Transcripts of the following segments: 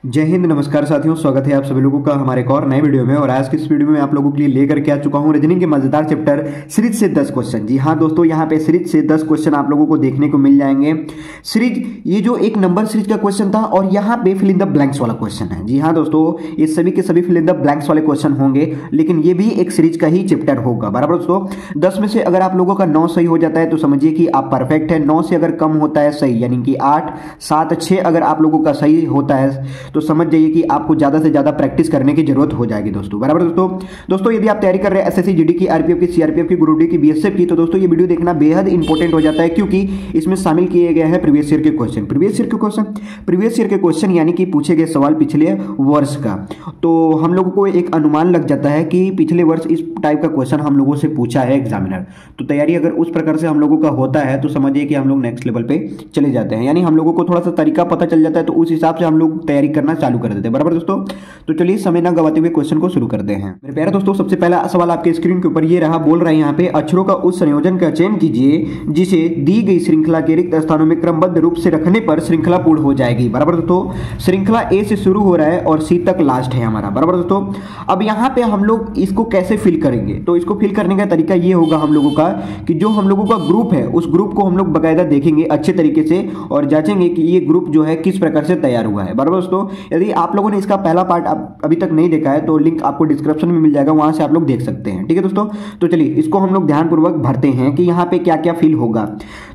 जय हिंद, नमस्कार साथियों। स्वागत है आप सभी लोगों का हमारे एक और नए वीडियो में। और आज की इस वीडियो में आप लोगों के लिए लेकर के आ चुका हूं रीजनिंग के मजेदार चैप्टर सीरीज से 10 क्वेश्चन। जी हां दोस्तों, यहां पे सीरीज से 10 क्वेश्चन आप लोगों को देखने को मिल जाएंगे। सीरीज ये जो एक नंबर सीरीज का क्वेश्चन था और यहाँ पे फिल इन द ब्लैंक्स वाला क्वेश्चन है। जी हाँ दोस्तों, ये सभी के सभी फिल इन द ब्लैंक्स वाले क्वेश्चन होंगे, लेकिन ये भी एक सीरीज का ही चैप्टर होगा। बराबर दोस्तों, 10 में से अगर आप लोगों का 9 सही हो जाता है तो समझिए कि आप परफेक्ट है। 9 से अगर कम होता है सही, यानी कि 8, 7, 6 अगर आप लोगों का सही होता है तो समझ जाइए कि आपको ज्यादा से ज्यादा प्रैक्टिस करने की जरूरत हो जाएगी दोस्तों। बराबर दोस्तों यदि आप तैयारी कर रहे हैं एसएससी, जीडी की, आरपीएफ की, सीआरपीएफ की, ग्रुप डी की, बीएसएफ की, तो दोस्तों ये वीडियो देखना बेहद इंपॉर्टेंट हो जाता है, क्योंकि इसमें शामिल किए गए हैं प्रीवियस ईयर के क्वेश्चन। प्रीवियस ईयर के क्वेश्चन यानी कि पूछे गए सवाल पिछले वर्ष का। तो हम लोगों को एक अनुमान लग जाता है कि पिछले वर्ष इस टाइप का क्वेश्चन हम लोगों से पूछा है एग्जामिनर। तो तैयारी अगर उस प्रकार से हम लोगों का होता है तो समझिए कि हम लोग नेक्स्ट लेवल पे चले जाते हैं, यानी हम लोगों को थोड़ा सा तरीका पता चल जाता है, तो उस हिसाब से हम लोग तैयारी करना चालू कर देते हैं। बराबर दोस्तों, तो चलिए समय ना गवाते हुए क्वेश्चन को शुरू करते हैं। मेरे प्यारे दोस्तों, सबसे पहला सवाल आपके स्क्रीन के ऊपर ये रहा। बोल रहे हैं यहाँ पे अक्षरों का उस संयोजन का चयन कीजिए जिसे दी गई श्रृंखला के रिक्त स्थानों में क्रमबद्ध रूप से रखने पर श्रृंखला पूर्ण हो जाएगी। बराबर दोस्तों, श्रृंखला ए से शुरू हो रहा है और सी तक लास्ट है हमारा। बराबर दोस्तों, अब यहाँ पे हम लोग इसको कैसे फिल करेंगे, तो इसको फिल करने का तरीका ये होगा हम लोगों का कि जो हम लोगों का ग्रुप है उस ग्रुप को हम लोग बाकायदा देखेंगे अच्छे तरीके से और जांचेंगे कि ये ग्रुप जो है किस प्रकार से तैयार हुआ है। बराबर दोस्तों, यदि आप लोगों ने इसका पहला पार्ट अभी तक नहीं देखा है तो लिंक आपको डिस्क्रिप्शन में मिल जाएगा, वहां से आप लोग देख सकते हैं। ठीक है दोस्तों, तो चलिए इसको हम लोग ध्यानपूर्वक भरते हैं कि यहाँ पे क्या क्या फिल होगा।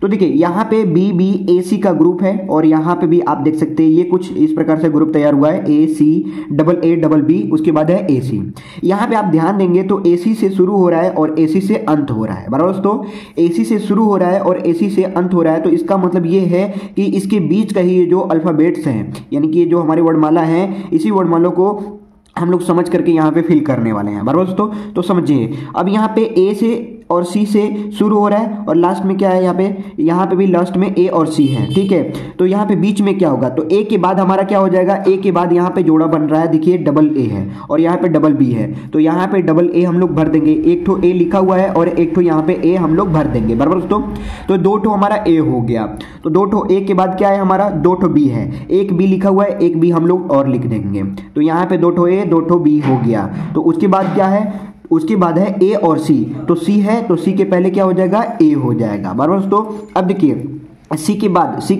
तो देखिए यहाँ पे BBAC का ग्रुप है और यहाँ पे भी आप देख सकते हैं ये कुछ इस प्रकार से ग्रुप तैयार हुआ है, AC, AA, उसके बाद है AC। यहाँ पे आप ध्यान देंगे तो AC से शुरू हो रहा है और AC से अंत हो रहा है। बराबर दोस्तों, AC से शुरू हो रहा है और AC से अंत हो रहा है, तो इसका मतलब ये है कि इसके बीच का ही ये जो अल्फाबेट्स हैं, यानी कि ये जो हमारी वर्णमाला है, इसी वर्णमालों को हम लोग समझ करके यहाँ पे फिल करने वाले हैं। बराबर दोस्तों, तो समझिए अब यहाँ पे A से और C से शुरू हो रहा है और लास्ट में क्या है, यहाँ पे भी लास्ट में A और C है। ठीक है, तो यहाँ पे बीच में क्या होगा, तो A के बाद हमारा क्या हो जाएगा, A के बाद यहाँ पे जोड़ा बन रहा है, देखिए डबल A है और यहाँ पे डबल B है, तो यहाँ पे डबल A हम लोग भर देंगे। एक ठो A लिखा हुआ है और एक ठो यहाँ पे A हम लोग भर देंगे। बराबर दोस्तों, तो 2 ठो हमारा A हो गया, तो 2 ठो A के बाद क्या है हमारा, 2 ठो B है, एक B लिखा हुआ है, एक B हम लोग और लिख देंगे, तो यहाँ पे 2 ठो A 2 ठो B हो गया। तो उसके बाद क्या है, उसके बाद है A और C, तो C है तो C के पहले क्या हो जाएगा, A हो जाएगा। बराबर दोस्तों, अब देखिए C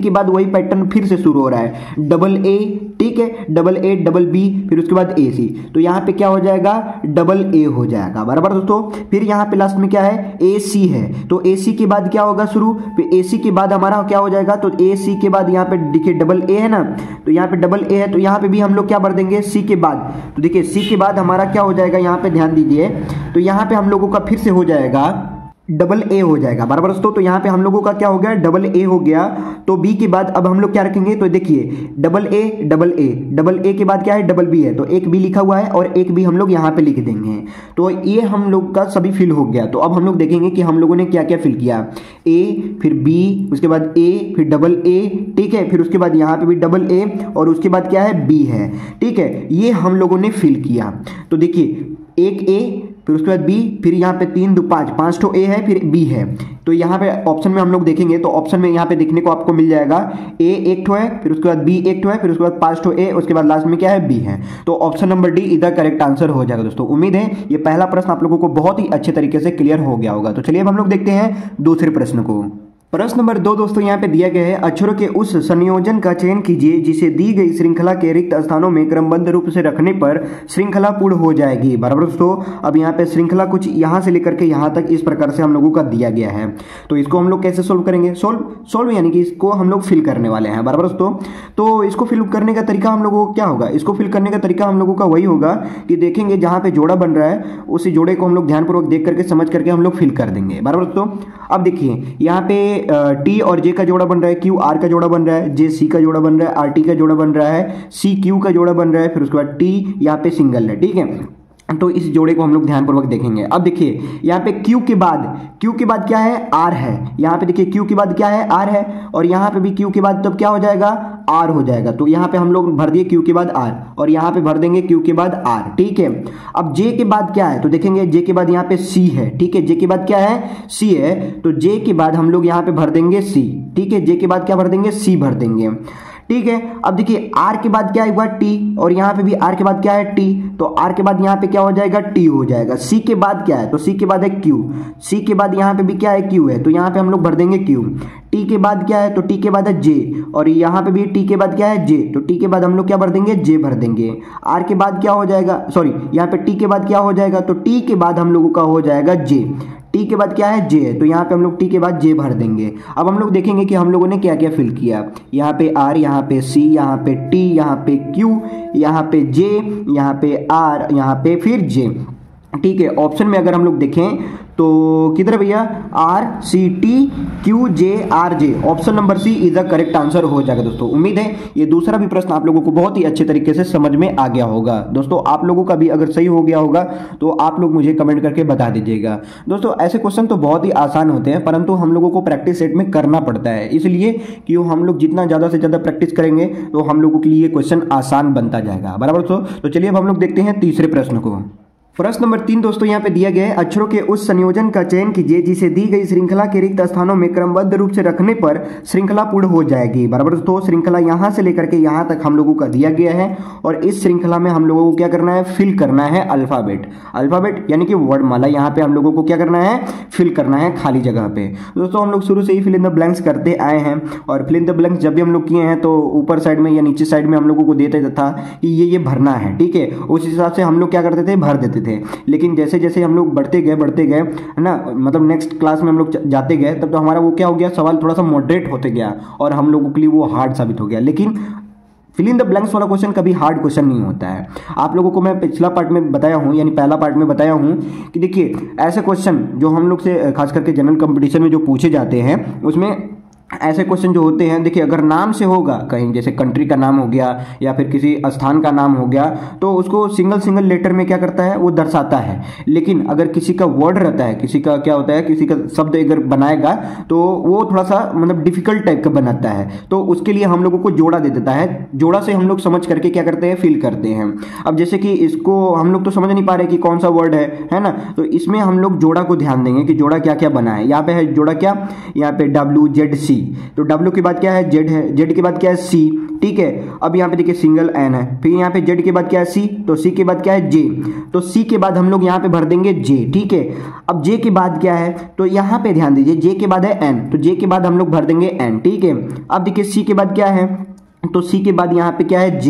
के बाद वही पैटर्न फिर से शुरू हो रहा है, डबल A, ठीक है, डबल A, डबल B, फिर उसके बाद AC, तो यहाँ पे क्या हो जाएगा, डबल A हो जाएगा। बराबर दोस्तों, फिर यहाँ पे लास्ट में क्या है, AC है, तो AC के बाद क्या होगा शुरू, फिर AC के बाद हमारा क्या हो जाएगा, तो AC के बाद यहाँ पे देखिए डबल A है ना, तो यहाँ पे डबल A है, तो यहाँ पे भी हम लोग क्या भर देंगे, C के बाद, तो देखिए C के बाद हमारा क्या हो जाएगा, यहाँ पे ध्यान दीजिए, तो यहाँ पे हम लोगों का फिर से हो जाएगा डबल A हो जाएगा। बराबर दोस्तों, तो यहाँ पे हम लोगों का क्या हो गया, डबल A हो गया, तो B के बाद अब हम लोग क्या रखेंगे, तो देखिए डबल A के बाद क्या है, डबल B है, तो एक B लिखा हुआ है और एक B हम लोग यहाँ पे लिख देंगे, तो ये हम लोग का सभी फिल हो गया। तो अब हम लोग देखेंगे कि हम लोगों ने क्या क्या फिल किया, A, फिर B, उसके बाद A, फिर डबल A, ठीक है, फिर उसके बाद यहाँ पे भी डबल A और उसके बाद क्या है, B है। ठीक है, ये हम लोगों ने फिल किया। तो देखिए एक A, फिर उसके बाद B, फिर यहाँ पे 3 2 5, 5 ठो A है, फिर B है, तो यहाँ पे ऑप्शन में हम लोग देखेंगे तो ऑप्शन में यहाँ पे देखने को आपको मिल जाएगा A एक ठो है, फिर उसके बाद B एक ठो है, फिर उसके बाद 5 ठो A, उसके बाद लास्ट में क्या है, B है, तो ऑप्शन नंबर डी इधर करेक्ट आंसर हो जाएगा। दोस्तों उम्मीद है ये पहला प्रश्न आप लोगों को बहुत ही अच्छे तरीके से क्लियर हो गया होगा। तो चलिए अब हम लोग देखते हैं दूसरे प्रश्न को। प्रश्न नंबर 2 दोस्तों यहाँ पे दिया गया है, अक्षरों के उस संयोजन का चयन कीजिए जिसे दी गई श्रृंखला के रिक्त स्थानों में क्रमबद्ध रूप से रखने पर श्रृंखला पूर्ण हो जाएगी। बराबर दोस्तों, अब यहाँ पे श्रृंखला कुछ यहाँ से लेकर के यहाँ तक इस प्रकार से हम लोगों का दिया गया है, तो इसको हम लोग कैसे सोल्व करेंगे, सोल्व यानी कि इसको हम लोग फिल करने वाले हैं। बराबर दोस्तों, तो इसको फिल करने का तरीका हम लोगों को क्या होगा, इसको फिल करने का तरीका हम लोगों का वही होगा कि देखेंगे जहाँ पे जोड़ा बन रहा है उसी जोड़े को हम लोग ध्यानपूर्वक देख करके समझ करके हम लोग फिल कर देंगे। बराबर दोस्तों, अब देखिए यहाँ पे T और J का जोड़ा बन रहा है, Q R का जोड़ा बन रहा है, J C का जोड़ा बन रहा है, R T का जोड़ा बन रहा है, C Q का जोड़ा बन रहा है, फिर उसके बाद T यहाँ पे सिंगल है। ठीक है, तो इस जोड़े को हम लोग ध्यानपूर्वक देखेंगे। अब देखिए यहाँ पे Q के बाद क्या है, R है, यहाँ पे देखिए Q के बाद क्या है, R है, और यहाँ पे भी Q के बाद तब क्या हो जाएगा, R हो जाएगा, तो यहाँ पे हम लोग भर दिए Q के बाद R और यहाँ पे भर देंगे Q के बाद R। ठीक है, अब J के बाद क्या है, तो देखेंगे J के बाद यहाँ पे C है। ठीक है, J के बाद क्या है, C है, तो J के बाद हम लोग यहाँ पे भर देंगे C। ठीक है, J के बाद क्या भर देंगे, C भर देंगे। ठीक है। अब देखिए आर के बाद क्या हुआ टी, और यहाँ पे भी आर के बाद क्या है टी, तो आर के बाद यहाँ पे क्या हो जाएगा टी हो जाएगा। सी के बाद क्या है, तो सी के बाद है क्यू, सी के बाद यहाँ पे भी क्या है क्यू है, तो यहाँ पे हम लोग भर देंगे क्यू। टी के बाद क्या है, तो टी के बाद है जे, और यहाँ पे भी टी के बाद क्या है जे, तो टी के बाद हम लोग क्या भर देंगे जे भर देंगे। आर के बाद क्या हो जाएगा, सॉरी यहाँ पे टी के बाद क्या हो जाएगा, तो टी के बाद हम लोगों का हो जाएगा जे। टी के बाद क्या है जे है, तो यहाँ पे हम लोग टी के बाद जे भर देंगे। अब हम लोग देखेंगे कि हम लोगों ने क्या क्या फिल किया। यहाँ पे आर, यहाँ पे सी, यहाँ पे टी, यहाँ पे क्यू, यहाँ पे जे, यहाँ पे आर, यहाँ पे फिर जे। ठीक है, ऑप्शन में अगर हम लोग देखें तो किधर भैया R C T Q J R J, option number C is the correct answer हो जाएगा दोस्तों। उम्मीद है ये दूसरा भी प्रश्न आप लोगों को बहुत ही अच्छे तरीके से समझ में आ गया होगा। दोस्तों आप लोगों का भी अगर सही हो गया होगा तो आप लोग मुझे कमेंट करके बता दीजिएगा। दोस्तों ऐसे क्वेश्चन तो बहुत ही आसान होते हैं, परंतु हम लोगों को प्रैक्टिस सेट में करना पड़ता है, इसलिए कि हम लोग जितना ज़्यादा से ज़्यादा प्रैक्टिस करेंगे तो हम लोगों के लिए क्वेश्चन आसान बनता जाएगा। बराबर दोस्तों, तो चलिए अब हम लोग देखते हैं तीसरे प्रश्न को। प्रश्न नंबर 3 दोस्तों यहाँ पे दिया गया है, अक्षरों के उस संयोजन का चयन कीजिए जिसे दी गई श्रृंखला के रिक्त स्थानों में क्रमबद्ध रूप से रखने पर श्रृंखला पूर्ण हो जाएगी। बराबर दोस्तों, श्रृंखला यहाँ से लेकर के यहाँ तक हम लोगों का दिया गया है, और इस श्रृंखला में हम लोगों को क्या करना है, फिल करना है अल्फाबेट। अल्फाबेट यानी कि वर्णमाला, यहाँ पे हम लोगों को क्या करना है, फिल करना है खाली जगह पे। दोस्तों हम लोग शुरू से ही फिल इन द ब्लैंक्स करते आए हैं, और फिल इन द ब्लैंक्स जब भी हम लोग किए हैं तो ऊपर साइड में या नीचे साइड में हम लोगों को देते था कि ये भरना है। ठीक है, उस हिसाब से हम लोग क्या करते थे, भर देते थे। लेकिन जैसे जैसे हम लोग बढ़ते गए है ना, मतलब नेक्स्ट क्लास में हम लोग जाते गए, तब तो हमारा वो क्या हो गया, सवाल थोड़ा सा मॉडरेट होते गया और हम लोगों के लिए वो हार्ड साबित हो गया। लेकिन फिल इन द ब्लैंक्स वाला क्वेश्चन कभी हार्ड क्वेश्चन नहीं होता है। आप लोगों को मैं पिछला पार्ट में बताया हूँ, यानी पहला पार्ट में बताया हूँ कि देखिए ऐसे क्वेश्चन जो हम लोग से खास करके जनरल कंपटीशन में जो पूछे जाते हैं, उसमें ऐसे क्वेश्चन जो होते हैं, देखिए अगर नाम से होगा, कहीं जैसे कंट्री का नाम हो गया या फिर किसी स्थान का नाम हो गया, तो उसको सिंगल लेटर में क्या करता है, वो दर्शाता है। लेकिन अगर किसी का वर्ड रहता है, किसी का क्या होता है, किसी का शब्द अगर बनाएगा तो वो थोड़ा सा मतलब डिफिकल्ट टाइप का बनाता है, तो उसके लिए हम लोगों को जोड़ा दे देता है। जोड़ा से हम लोग समझ करके क्या करते हैं, फिल करते हैं। अब जैसे कि इसको हम लोग तो समझ नहीं पा रहे कि कौन सा वर्ड है ना, तो इसमें हम लोग जोड़ा को ध्यान देंगे कि जोड़ा क्या क्या बना है। यहाँ पे है जोड़ा क्या, यहाँ पे WZC, तो W के बाद क्या है, Z है, Z के बाद क्या है C। ठीक है, अब यहाँ पे देखिए सिंगल N है, फिर यहाँ पे Z के बाद क्या है C, तो C के बाद क्या है J, तो C के बाद हम लोग यहाँ पे भर देंगे J। ठीक है, अब J के बाद क्या है, तो यहाँ पे ध्यान दीजिए J के बाद है N, तो J के बाद हम लोग भर देंगे N। ठीक है, अब देखिए C के बाद क्या है, तो C के बाद यहाँ पे क्या है J,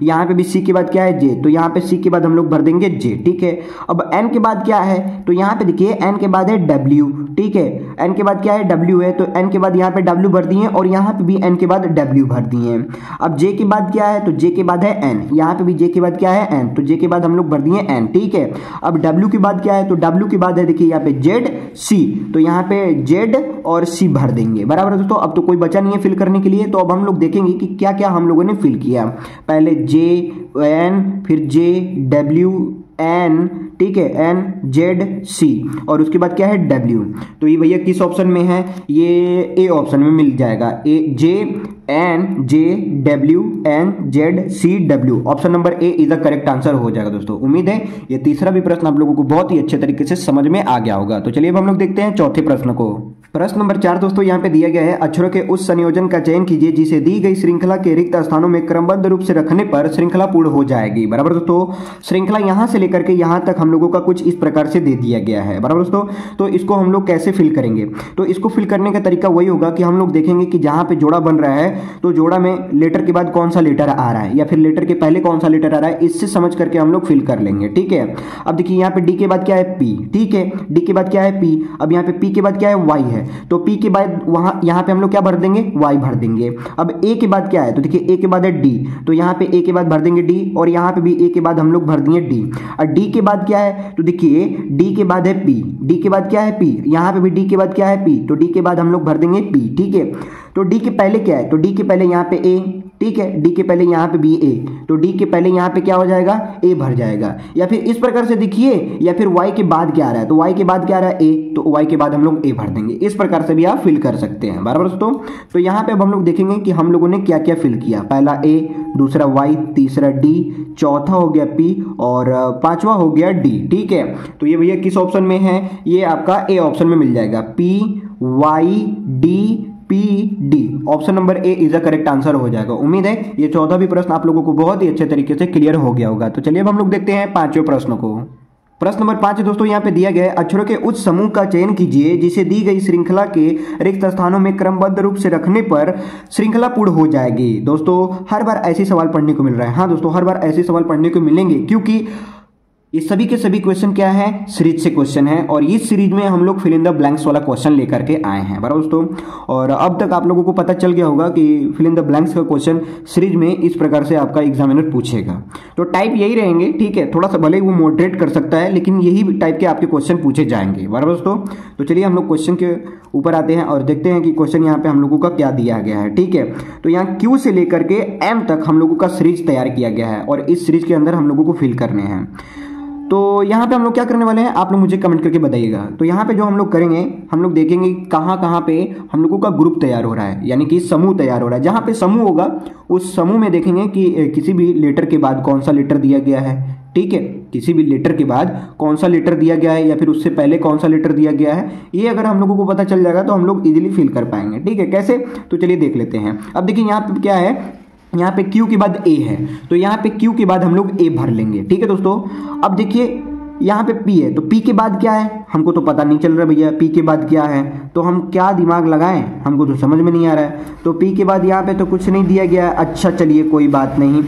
यहाँ पे भी C के बाद क्या है J, तो यहाँ पे C के बाद हम लोग भर देंगे J। ठीक है, अब N के बाद क्या है, तो यहाँ पे देखिए N के बाद है W। ठीक है, N के बाद क्या है, W है, तो N के बाद यहाँ पे W भर दिए, और यहाँ पे भी N के बाद W भर दिए। अब J के बाद क्या है, तो J के बाद है N, यहाँ पे भी J के बाद क्या है N, तो J के बाद हम लोग भर दिए N। ठीक है, अब W के बाद क्या है, तो W के बाद है देखिए यहाँ पे ZC, तो यहाँ पे Z और C भर देंगे। बराबर है दोस्तों, अब तो कोई बचा नहीं है फिल करने के लिए, तो अब हम लोग देखेंगे कि क्या क्या हम लोगों ने फिल किया। पहले JN, फिर JWN, ठीक है, NZC, और उसके बाद क्या है W। तो ये भैया किस ऑप्शन में है, ये A ऑप्शन में मिल जाएगा। JNJWNZCW, option number A is the correct answer हो जाएगा दोस्तों। उम्मीद है ये तीसरा भी प्रश्न आप लोगों को बहुत ही अच्छे तरीके से समझ में आ गया होगा। तो चलिए अब हम लोग देखते हैं चौथे प्रश्न को। प्रश्न नंबर 4 दोस्तों यहाँ पे दिया गया है, अक्षरों के उस संयोजन का चयन कीजिए जिसे दी गई श्रृंखला के रिक्त स्थानों में क्रमबद्ध रूप से रखने पर श्रृंखला पूर्ण हो जाएगी। बराबर दोस्तों, श्रृंखला यहाँ से लेकर के यहाँ तक हम लोगों का कुछ इस प्रकार से दे दिया गया है। बराबर दोस्तों, तो इसको हम लोग कैसे फिल करेंगे, तो इसको फिल करने का तरीका वही होगा कि हम लोग देखेंगे कि जहाँ पे जोड़ा बन रहा है, तो जोड़ा में लेटर के बाद कौन सा लेटर आ रहा है या फिर लेटर के पहले कौन सा लेटर आ रहा है, इससे समझ करके हम लोग फिल कर लेंगे। ठीक है, अब देखिए यहाँ पे D के बाद क्या है P। ठीक है, D के बाद क्या है P, अब यहाँ पे P के बाद क्या है Y है, तो P के बाद वहां यहाँ पे हम लोग क्या भर देंगे, Y भर देंगे। अब A के बाद क्या है, तो देखिए A के बाद है D, तो यहाँ पे A के बाद भर देंगे D, और यहाँ पे भी A के बाद हम लोग भर दिए D। और D के बाद क्या है, तो देखिए D के बाद है P, D के बाद क्या है P, यहाँ पे भी D के बाद क्या है P, तो D के बाद हम लोग भर देंगे P। ठीक है, तो D के पहले क्या है, तो D के पहले यहाँ पे A। ठीक है, D के पहले यहाँ पे भी A, तो D के पहले यहाँ पे क्या हो जाएगा, A भर जाएगा। या फिर इस प्रकार से देखिए, या फिर Y के बाद क्या आ रहा है, तो Y के बाद क्या आ रहा है A, तो Y के बाद हम लोग A भर देंगे। इस प्रकार से भी आप फिल कर सकते हैं। बराबर दोस्तों, तो यहाँ पे अब हम लोग देखेंगे कि हम लोगों ने क्या क्या फिल किया। पहला A, दूसरा Y, तीसरा D, चौथा हो गया P, और पांचवा हो गया D। ठीक है, तो ये भैया किस ऑप्शन में है, ये आपका A ऑप्शन में मिल जाएगा, P Y D P D, option number A is the correct answer हो जाएगा। उम्मीद है ये 14 भी प्रश्न आप लोगों को बहुत ही अच्छे तरीके से क्लियर हो गया होगा। तो चलिए अब हम लोग देखते हैं 5वें प्रश्न को। प्रश्न नंबर 5 दोस्तों यहाँ पे दिया गया है, अक्षरों के उस समूह का चयन कीजिए जिसे दी गई श्रृंखला के रिक्त स्थानों में क्रमबद्ध रूप से रखने पर श्रृंखला पूर्ण हो जाएगी। दोस्तों हर बार ऐसे सवाल पढ़ने को मिल रहा है। हाँ दोस्तों, हर बार ऐसे सवाल पढ़ने को मिलेंगे क्योंकि ये सभी के सभी क्वेश्चन क्या है, सीरीज से क्वेश्चन है, और इस सीरीज में हम लोग फिल इन द ब्लैंक्स वाला क्वेश्चन लेकर के आए हैं बराबर दोस्तों। और अब तक आप लोगों को पता चल गया होगा कि फिल इन द ब्लैंक्स का क्वेश्चन सीरीज में इस प्रकार से आपका एग्जामिनर पूछेगा। तो टाइप यही रहेंगे, ठीक है, थोड़ा सा भले वो मॉडरेट कर सकता है लेकिन यही टाइप के आपके क्वेश्चन पूछे जाएंगे बराबर दोस्तों। तो चलिए हम लोग क्वेश्चन के ऊपर आते हैं और देखते हैं कि क्वेश्चन यहाँ पे हम लोगों का क्या दिया गया है। ठीक है, तो यहाँ क्यू से लेकर के एम तक हम लोगों का सीरीज तैयार किया गया है और इस सीरीज के अंदर हम लोगों को फिल करने हैं। तो यहाँ पे हम लोग क्या करने वाले हैं, आप लोग मुझे कमेंट करके बताइएगा। तो यहाँ पे जो हम लोग करेंगे, हम लोग देखेंगे कहाँ पे हम लोगों का ग्रुप तैयार हो रहा है, यानी कि समूह तैयार हो रहा है। जहाँ पे समूह होगा उस समूह में देखेंगे कि किसी भी लेटर के बाद कौन सा लेटर दिया गया है। ठीक है, किसी भी लेटर के बाद कौन सा लेटर दिया गया है या फिर उससे पहले कौन सा लेटर दिया गया है, ये अगर हम लोगों को पता चल जाएगा तो हम लोग इजीली फिल कर पाएंगे। ठीक है, कैसे, तो चलिए देख लेते हैं। अब देखिए यहाँ पे क्या है, यहाँ पे Q के बाद A है, तो यहाँ पे Q के बाद हम लोग A भर लेंगे। ठीक है दोस्तों, अब देखिए यहाँ पे P है, तो P के बाद क्या है हमको तो पता नहीं चल रहा भैया, P के बाद क्या है, तो हम क्या दिमाग लगाएं, हमको तो समझ में नहीं आ रहा है। तो P के बाद यहाँ पे तो कुछ नहीं दिया गया है। अच्छा चलिए कोई बात नहीं,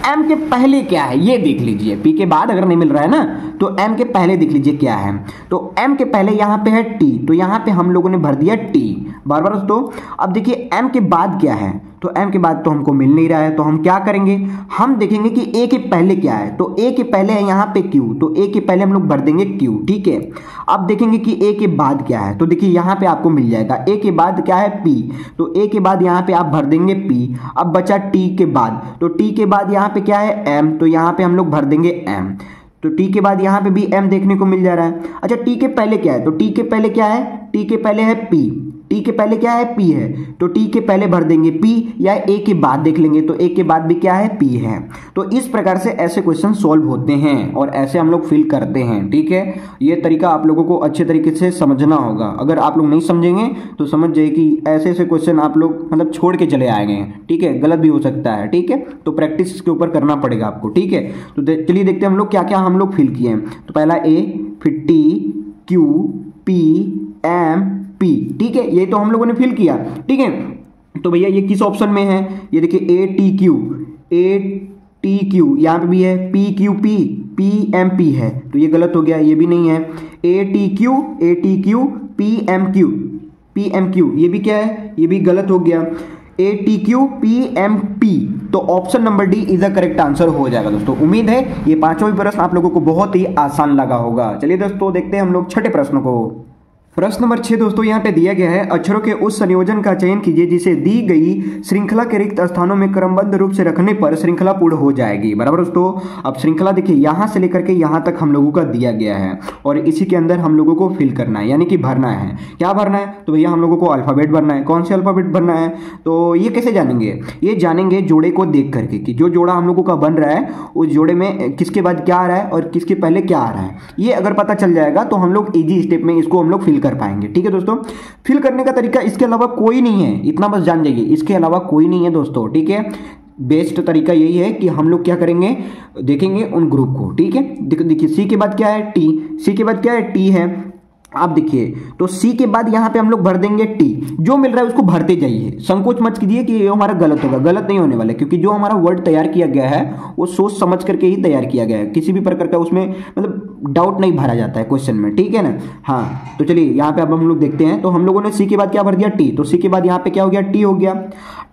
M के पहले क्या है ये देख लीजिए। P के बाद अगर नहीं मिल रहा है ना तो M के पहले देख लीजिए क्या है। तो M के पहले यहाँ पे है T, तो यहाँ पे हम लोगों ने भर दिया T बार बार दोस्तों। अब देखिए M के बाद क्या है, तो M के बाद तो हमको मिल नहीं रहा है, तो हम क्या करेंगे, हम देखेंगे कि A के पहले क्या है। तो A के पहले है यहाँ पे Q, तो A के पहले हम लोग भर देंगे Q। ठीक है, अब देखेंगे कि A के बाद क्या है, तो देखिए यहाँ पे आपको मिल जाएगा A के बाद क्या है P, तो A के बाद यहाँ पे आप भर देंगे P। अब बचा T के बाद, तो T के बाद यहाँ पे क्या है M, तो यहाँ पे हम लोग भर देंगे M। तो T के बाद यहाँ पे भी M देखने को मिल जा रहा है। अच्छा T के पहले क्या है, तो T के पहले क्या है, T के पहले है P, T के पहले क्या है P है, तो T के पहले भर देंगे P, या A के बाद देख लेंगे तो A के बाद भी क्या है P है। तो इस प्रकार से ऐसे क्वेश्चन सॉल्व होते हैं और ऐसे हम लोग फिल करते हैं। ठीक है, ये तरीका आप लोगों को अच्छे तरीके से समझना होगा। अगर आप लोग नहीं समझेंगे तो समझ जाइए कि ऐसे ऐसे क्वेश्चन आप लोग मतलब छोड़ के चले आएंगे। ठीक है, गलत भी हो सकता है। ठीक है, तो प्रैक्टिस इसके ऊपर करना पड़ेगा आपको। ठीक है, तो चलिए देखते हैं हम लोग क्या क्या हम लोग फिल किए हैं। तो पहला A, फिर T, Q, P, M, P। ठीक है, ये तो हम लोगों ने फिल किया। ठीक है, तो भैया ये किस ऑप्शन में है, ये देखिए A T Q, यहाँ पे भी है P Q P, P M P है, तो ये गलत हो गया, ये भी नहीं है। A T Q P M Q, ये भी क्या है, ये भी गलत हो गया। A T Q P M P, तो option number D is the correct answer हो जाएगा दोस्तों। उम्मीद है ये पांचों भी प्रश्न आप लोगों को बहुत ही आसान लगा होगा। चलिए दोस्तों देखते हैं हम लोग छठे प्रश्न को। प्रश्न नंबर 6 दोस्तों यहाँ पे दिया गया है, अक्षरों के उस संयोजन का चयन कीजिए जिसे दी गई श्रृंखला के रिक्त स्थानों में क्रमबद्ध रूप से रखने पर श्रृंखला पूर्ण हो जाएगी। बराबर दोस्तों, अब श्रृंखला देखिए यहाँ से लेकर के यहाँ तक हम लोगों का दिया गया है और इसी के अंदर हम लोगों को फिल करना है, यानी कि भरना है। क्या भरना है, तो भैया हम लोगों को अल्फाबेट भरना है। कौन से अल्फाबेट भरना है, तो ये कैसे जानेंगे, ये जानेंगे जोड़े को देख करके कि जो जोड़ा हम लोगों का बन रहा है उस जोड़े में किसके बाद क्या आ रहा है और किसके पहले क्या आ रहा है। ये अगर पता चल जाएगा तो हम लोग इजी स्टेप में इसको हम लोग फिल कर पाएंगे। ठीक है दोस्तों, फिल करने का तरीका इसके अलावा कोई नहीं है, इतना बस जान जाइए, इसके अलावा कोई नहीं है दोस्तों। ठीक है, बेस्ट तरीका यही है कि हम लोग क्या करेंगे, देखेंगे उन ग्रुप को। ठीक है, देखिए सी के बाद क्या है T, सी के बाद क्या है T है। आप देखिए तो सी के बाद यहाँ पे हम लोग भर देंगे T, जो मिल रहा है उसको भरते जाइए, संकोच मत कीजिए कि ये हमारा गलत होगा, गलत नहीं होने वाला, क्योंकि जो हमारा वर्ड तैयार किया गया है वो सोच समझ करके ही तैयार किया गया है, किसी भी प्रकार का उसमें मतलब डाउट नहीं भरा जाता है क्वेश्चन में। ठीक है ना, हाँ तो चलिए यहाँ पे अब हम लोग देखते हैं। तो हम लोगों ने सी के बाद क्या भर दिया T, तो सी के बाद यहाँ पे क्या हो गया T हो गया।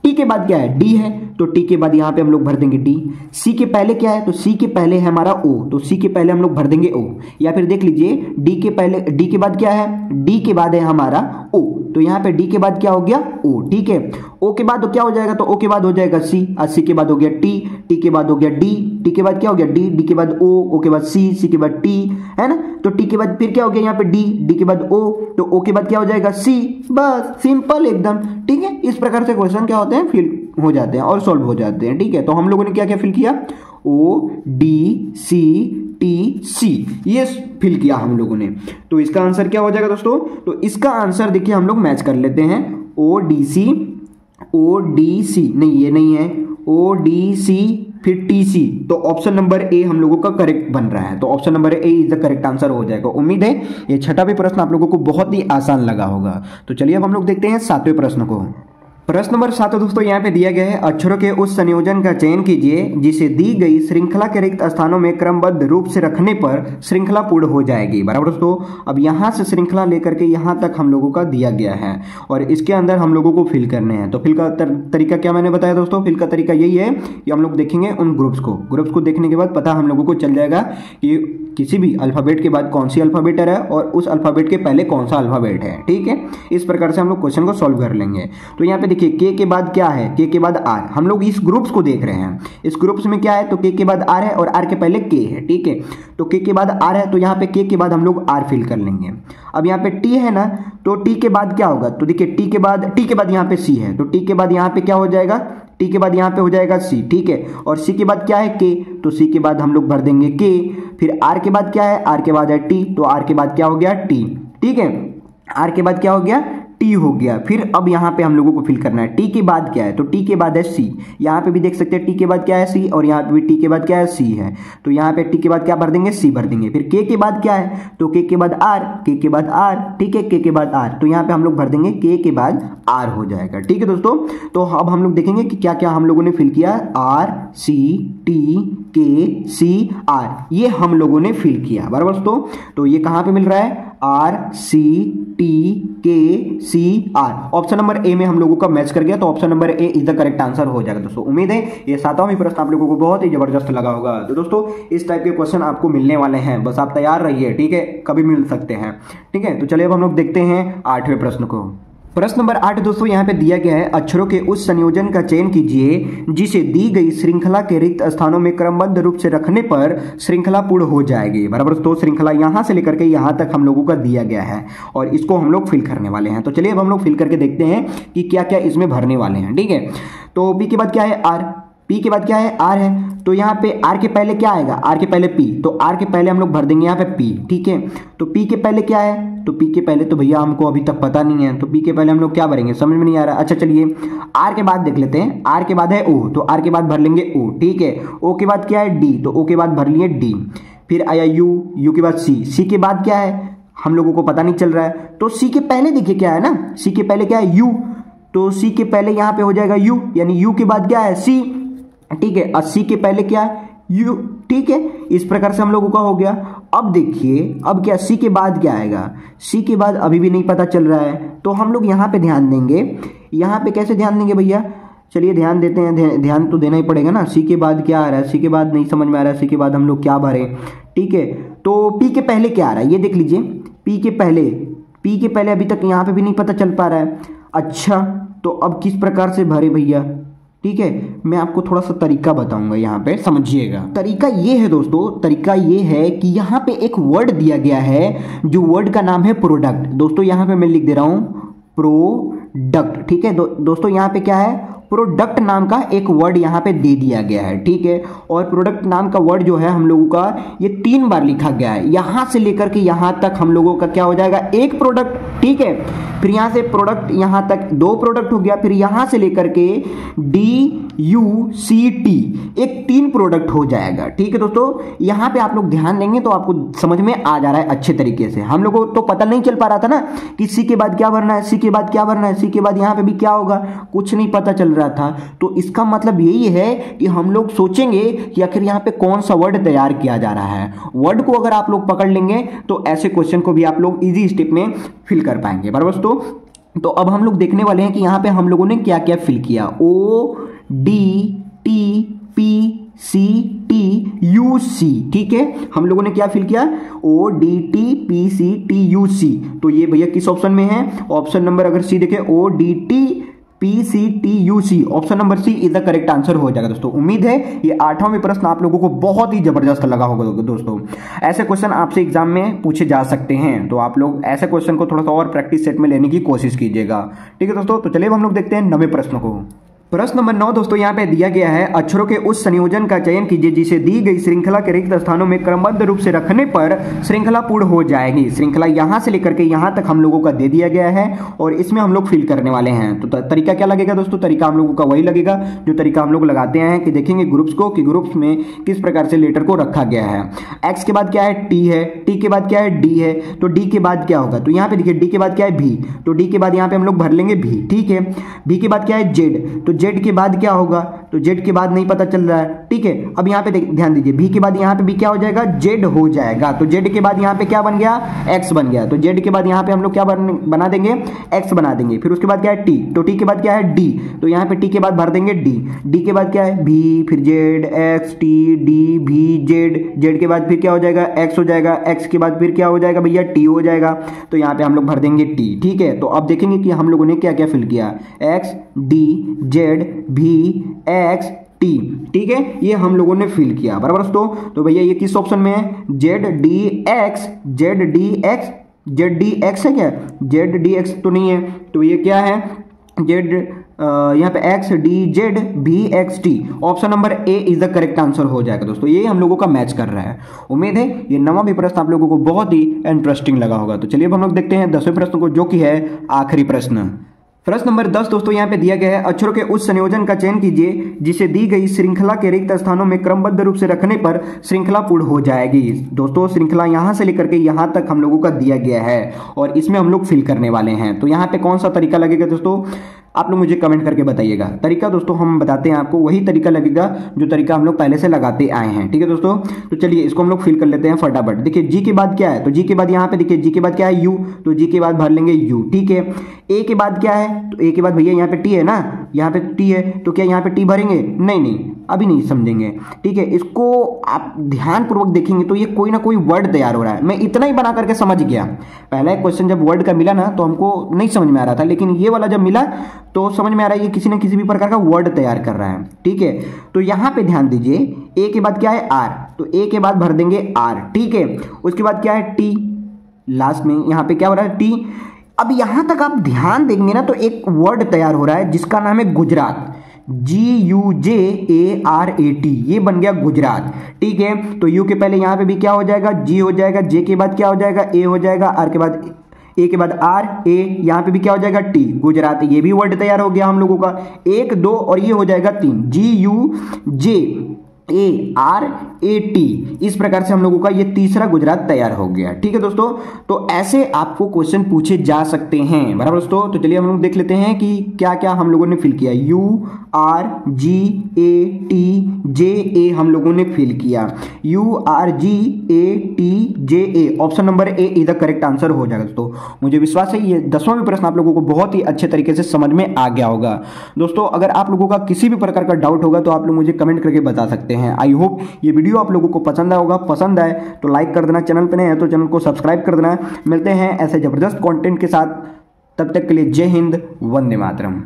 T के बाद क्या है D है, तो T के बाद यहाँ पे हम लोग भर देंगे D। C के पहले क्या है, तो C के पहले है हमारा O, तो C के पहले हम लोग भर देंगे O। या फिर देख लीजिए D के पहले, D के बाद क्या है, D के बाद है हमारा O, तो यहाँ पे D के बाद क्या हो गया O। ठीक है, O के बाद तो क्या हो जाएगा, तो O के बाद हो जाएगा C, C के बाद हो गया T, T के बाद हो गया D, T के बाद क्या हो गया D, D के बाद O, O के बाद C, C के बाद T, है ना। तो T के बाद फिर क्या हो गया यहाँ पे D, D के बाद O, तो O के बाद क्या हो जाएगा C, बस सिंपल एकदम। ठीक है, इस प्रकार से क्वेश्चन क्या होते हैं फिल हो जाते हैं और सॉल्व हो जाते हैं। ठीक है, तो हम लोगों ने क्या क्या फिल किया, ODCTC ये फिल किया हम लोगों ने। तो इसका आंसर क्या हो जाएगा दोस्तों? तो इसका आंसर देखिए हम लोग मैच कर लेते हैं। ODC नहीं, ये नहीं है, ODC फिर TC, तो ऑप्शन नंबर ए हम लोगों का करेक्ट बन रहा है। तो option number A is the correct answer हो जाएगा। उम्मीद है ये छठा भी प्रश्न आप लोगों को बहुत ही आसान लगा होगा। तो चलिए अब हम लोग देखते हैं सातवें प्रश्न को। प्रश्न नंबर 7 दोस्तों यहाँ पे दिया गया है, अक्षरों के उस संयोजन का चयन कीजिए जिसे दी गई श्रृंखला के रिक्त स्थानों में क्रमबद्ध रूप से रखने पर श्रृंखला पूर्ण हो जाएगी। बराबर दोस्तों, अब यहाँ से श्रृंखला लेकर के यहाँ तक हम लोगों का दिया गया है और इसके अंदर हम लोगों को फिल करने हैं। तो फिल का तरीका क्या मैंने बताया दोस्तों? फिल का तरीका यही है कि हम लोग देखेंगे उन ग्रुप्स को देखने के बाद पता हम लोगों को चल जाएगा कि किसी भी अल्फाबेट के बाद कौन सी अल्फाबेट है और उस अल्फाबेट के पहले कौन सा अल्फाबेट है। ठीक है, इस प्रकार से हम लोग क्वेश्चन को सॉल्व कर लेंगे। तो यहाँ पे देखिए के बाद क्या है? के बाद आर। हम लोग इस ग्रुप्स को देख रहे हैं, इस ग्रुप्स में क्या है? तो के बाद आर है और आर के पहले के है। ठीक है, तो के बाद आर है, तो यहाँ पे के बाद हम लोग आर फिल कर लेंगे। अब यहाँ पे टी है ना, तो टी के बाद क्या होगा? तो देखिए टी के बाद यहाँ पे सी है, तो टी के बाद यहाँ पे क्या हो जाएगा? टी के बाद यहाँ पे हो जाएगा सी। ठीक है, और सी के बाद क्या है? के, तो सी के बाद हम लोग भर देंगे के। फिर आर के बाद क्या है? आर के बाद है टी, तो आर के बाद क्या हो गया? टी। ठीक है, आर के बाद क्या हो गया? टी हो गया। फिर अब यहाँ पे हम लोगों को फिल करना है। टी के बाद क्या है? तो टी के बाद है सी। यहाँ पे भी देख सकते हैं टी के बाद क्या है? सी, और यहाँ पे भी टी के बाद क्या है? सी है। तो यहाँ पे टी के बाद क्या भर देंगे? सी भर देंगे। फिर के बाद क्या है? तो के के बाद आर, के के बाद आर। ठीक है, के बाद आर, तो यहाँ पे हम लोग भर देंगे के बाद आर हो जाएगा। ठीक है दोस्तों, तो अब हम लोग देखेंगे कि क्या क्या हम लोगों ने फिल किया। RCTKCR ये हम लोगों ने फिल किया। बराबर दोस्तों, तो ये कहाँ पे मिल रहा है? RCTKCR ऑप्शन नंबर ए में हम लोगों का मैच कर गया। तो option number A is the correct answer हो जाएगा दोस्तों। उम्मीद है ये सातवां भी प्रश्न आप लोगों को बहुत ही जबरदस्त लगा होगा। तो दोस्तों इस टाइप के क्वेश्चन आपको मिलने वाले हैं, बस आप तैयार रहिए। ठीक है, कभी मिल सकते हैं। ठीक है, तो चलिए अब हम लोग देखते हैं 8वें प्रश्न को। प्रश्न नंबर 8 दोस्तों यहाँ पे दिया गया है, अक्षरों के उस संयोजन का चयन कीजिए जिसे दी गई श्रृंखला के रिक्त स्थानों में क्रमबद्ध रूप से रखने पर श्रृंखला पूर्ण हो जाएगी। बराबर दोस्तों, श्रृंखला यहाँ से लेकर के यहाँ तक हम लोगों का दिया गया है और इसको हम लोग फिल करने वाले हैं। तो चलिए अब हम लोग फिल करके देखते हैं कि क्या क्या इसमें भरने वाले हैं। ठीक है, तो पी के बाद क्या है? आर। पी के बाद क्या है? आर है, तो यहाँ पे आर के पहले क्या आएगा? आर के पहले पी, तो आर के पहले हम लोग भर देंगे यहाँ पे पी। ठीक है, तो पी के पहले क्या है? तो पी के पहले तो भैया हमको अभी तक पता नहीं है, तो पी के पहले हम लोग क्या भरेंगे? समझ में नहीं आ रहा। अच्छा चलिए आर के बाद देख लेते हैं। आर के बाद है ओ, तो आर के बाद भर लेंगे ओ। ठीक है, ओ के बाद क्या है? डी, तो ओ के बाद भर लिए डी। फिर आया यू, यू के बाद सी, सी के बाद क्या है? हम लोगों को पता नहीं चल रहा है, तो सी के पहले देखिए क्या है ना, सी के पहले क्या है? यू, तो सी के पहले यहाँ पे हो जाएगा यू, यानी यू के बाद क्या है? सी। ठीक है, 80 के पहले क्या है? यू। ठीक है, इस प्रकार से हम लोगों का हो गया। अब देखिए अब क्या सी के बाद क्या आएगा? सी के बाद अभी भी नहीं पता चल रहा है, तो हम लोग यहाँ पे ध्यान देंगे। यहाँ पे कैसे ध्यान देंगे भैया? चलिए ध्यान देते हैं, ध्यान तो देना ही पड़ेगा ना। सी के बाद क्या आ रहा है? सी के बाद नहीं समझ में आ रहा है, सी के बाद हम लोग क्या भरें? ठीक है, तो पी के पहले क्या आ रहा है? ये देख लीजिए, पी के पहले अभी तक यहाँ पे भी नहीं पता चल पा रहा है। अच्छा, तो अब किस प्रकार से भरे भैया? ठीक है, मैं आपको थोड़ा सा तरीका बताऊंगा, यहाँ पे समझिएगा। तरीका ये है दोस्तों, तरीका ये है कि यहाँ पे एक वर्ड दिया गया है, जो वर्ड का नाम है प्रोडक्ट। दोस्तों यहाँ पे मैं लिख दे रहा हूँ प्रोडक्ट। ठीक है दोस्तों, यहाँ पे क्या है? प्रोडक्ट नाम का एक वर्ड यहाँ पे दे दिया गया है। ठीक है, और प्रोडक्ट नाम का वर्ड जो है हम लोगों का ये 3 बार लिखा गया है। यहाँ से लेकर के यहाँ तक हम लोगों का क्या हो जाएगा? एक प्रोडक्ट। ठीक है, फिर यहाँ से प्रोडक्ट यहाँ तक 2 प्रोडक्ट हो गया, फिर यहाँ से लेकर के DUCT एक 3 प्रोडक्ट हो जाएगा। ठीक है दोस्तों, यहाँ पे आप लोग ध्यान देंगे तो आपको समझ में आ जा रहा है अच्छे तरीके से। हम लोगों को तो पता नहीं चल पा रहा था ना कि सी के बाद क्या भरना है, सी के बाद क्या भरना है, सी के बाद यहाँ पे भी क्या होगा, कुछ नहीं पता चल रहा था। तो इसका मतलब यही है कि हम लोग सोचेंगे कि आखिर यहाँ पे कौन सा वर्ड तैयार किया जा रहा है। वर्ड को अगर आप लोग पकड़ लेंगे तो ऐसे क्वेश्चन को भी आप लोग इजी स्टेप में फिल कर पाएंगे। बराबर दोस्तों, तो अब हम लोग देखने वाले हैं कि यहाँ पे हम लोगों ने क्या क्या फिल किया। ODTPCTUC। ठीक है, हम लोगों ने क्या फिल किया? ODTPCTUC। तो ये भैया किस ऑप्शन में है? ऑप्शन नंबर अगर सी देखें ODTPCTUC option number C is the correct answer हो जाएगा दोस्तों। उम्मीद है ये 8वां प्रश्न आप लोगों को बहुत ही जबरदस्त लगा होगा दोस्तों। ऐसे क्वेश्चन आपसे एग्जाम में पूछे जा सकते हैं, तो आप लोग ऐसे क्वेश्चन को थोड़ा सा और प्रैक्टिस सेट में लेने की कोशिश कीजिएगा। ठीक है दोस्तों, तो चलिए हम लोग देखते हैं 9वें प्रश्न को। प्रश्न नंबर 9 दोस्तों यहाँ पे दिया गया है, अक्षरों के उस संयोजन का चयन कीजिए जिसे दी गई श्रृंखला के रिक्त स्थानों में क्रमबद्ध रूप से रखने पर श्रृंखला पूर्ण हो जाएगी। श्रृंखला यहाँ से लेकर के यहाँ तक हम लोगों का दे दिया गया है और इसमें हम लोग फिल करने वाले हैं। तो तरीका क्या लगेगा दोस्तों? तरीका हम लोगों का वही लगेगा जो तरीका हम लोग लगाते हैं कि देखेंगे ग्रुप्स को कि ग्रुप्स में किस प्रकार से लेटर को रखा गया है। एक्स के बाद क्या है? टी है। टी के बाद क्या है? डी है। तो डी के बाद क्या होगा? तो यहाँ पे देखिए डी के बाद क्या है? भी। तो डी के बाद यहाँ पे हम लोग भर लेंगे भी, ठीक है। भी के बाद क्या है? जेड। तो जेड के बाद क्या होगा? तो जेड के बाद नहीं पता चल रहा है, ठीक है। अब यहाँ पे ध्यान दीजिए, भी के बाद यहाँ पे भी क्या हो जाएगा? जेड हो जाएगा। तो जेड के बाद यहाँ पे क्या बन गया? एक्स बन गया। तो जेड के बाद यहाँ पे हम लोग क्या बना देंगे? एक्स बना देंगे। फिर उसके बाद क्या है? टी। तो टी के बाद क्या है? डी। तो यहाँ पे टी के बाद भर देंगे डी। डी के बाद क्या है? भी, फिर जेड, एक्स, टी, डी, भी, जेड। जेड के बाद फिर क्या हो जाएगा? एक्स हो जाएगा। एक्स के बाद फिर क्या हो जाएगा भैया? टी हो जाएगा। तो यहाँ पे हम लोग भर देंगे टी, ठीक है। तो अब देखेंगे कि हम लोगों ने क्या क्या फिल किया। एक्स, डी, जेड, भी, एक्स, टी, ठीक है। ये हम लोगों ने फिल किया, बराबर दोस्तों। तो भैया ये किस ऑप्शन में है? Z D x. Z D x, Z D x है क्या? जेड डी एक्स तो नहीं है। तो ये क्या है? जेड यहाँ पे एक्स डी जेड भी x T. Option number A is the correct answer हो जाएगा दोस्तों। ये हम लोगों का मैच कर रहा है। उम्मीद है ये 9वां भी प्रश्न आप लोगों को बहुत ही इंटरेस्टिंग लगा होगा। तो चलिए अब हम लोग देखते हैं 10वें प्रश्न को, जो कि है आखिरी प्रश्न। प्रश्न नंबर 10 दोस्तों यहाँ पे दिया गया है, अक्षरों के उस संयोजन का चयन कीजिए जिसे दी गई श्रृंखला के रिक्त स्थानों में क्रमबद्ध रूप से रखने पर श्रृंखला पूर्ण हो जाएगी। दोस्तों श्रृंखला यहाँ से लेकर के यहाँ तक हम लोगों का दिया गया है और इसमें हम लोग फिल करने वाले हैं। तो यहाँ पे कौन सा तरीका लगेगा दोस्तों? आप लोग मुझे कमेंट करके बताइएगा। तरीका दोस्तों हम बताते हैं आपको, वही तरीका लगेगा जो तरीका हम लोग पहले से लगाते आए हैं, ठीक है दोस्तों। तो चलिए इसको हम लोग फिल कर लेते हैं फटाफट। देखिए जी के बाद क्या है? तो जी के बाद यहाँ पे देखिए जी के बाद क्या है? यू। तो जी के बाद भर लेंगे यू, ठीक है। ए के बाद क्या है? तो ए के बाद भैया यहाँ पे टी है ना, यहाँ पे टी है। तो क्या यहाँ पे टी भरेंगे? नहीं, अभी नहीं समझेंगे, ठीक है। इसको आप ध्यान पूर्वक देखेंगे तो ये कोई ना कोई वर्ड तैयार हो रहा है। मैं इतना ही बना करके समझ गया। पहला एक क्वेश्चन जब वर्ड का मिला ना तो हमको नहीं समझ में आ रहा था, लेकिन ये वाला जब मिला तो समझ में आ रहा है ये किसी न किसी भी प्रकार का वर्ड तैयार कर रहा है, ठीक है। तो यहाँ पे ध्यान दीजिए, ए के बाद क्या है? आर। तो ए के बाद भर देंगे आर, ठीक है। उसके बाद क्या है? टी। लास्ट में यहाँ पे क्या हो रहा है? टी। अब यहां तक आप ध्यान देंगे ना तो एक वर्ड तैयार हो रहा है जिसका नाम है गुजरात। GUJARAT, ये बन गया गुजरात, ठीक है। तो यू के पहले यहां पे भी क्या हो जाएगा? जी हो जाएगा। जे के बाद क्या हो जाएगा? ए हो जाएगा। आर के बाद ए के बाद आर, ए, यहां पे भी क्या हो जाएगा? टी, गुजरात। ये भी वर्ड तैयार हो गया हम लोगों का। 1 2 और ये हो जाएगा 3, GUJARAT। इस प्रकार से हम लोगों का ये तीसरा गुजरात तैयार हो गया, ठीक है दोस्तों। तो ऐसे आपको क्वेश्चन पूछे जा सकते हैं, बराबर दोस्तों। तो चलिए हम लोग देख लेते हैं कि क्या क्या हम लोगों ने फिल किया। URGATJA हम लोगों ने फिल किया। URGATJA, option number A is the correct answer हो जाएगा दोस्तों। मुझे विश्वास है ये 10वां भी प्रश्न आप लोगों को बहुत ही अच्छे तरीके से समझ में आ गया होगा दोस्तों। अगर आप लोगों का किसी भी प्रकार का डाउट होगा तो आप लोग मुझे कमेंट करके बता सकते हैं। आई होप ये वीडियो आप लोगों को पसंद आया होगा। पसंद आए तो लाइक कर देना, चैनल पे नए हैं तो चैनल को सब्सक्राइब कर देना। मिलते हैं ऐसे जबरदस्त कंटेंट के साथ, तब तक के लिए जय हिंद, वंदे मातरम।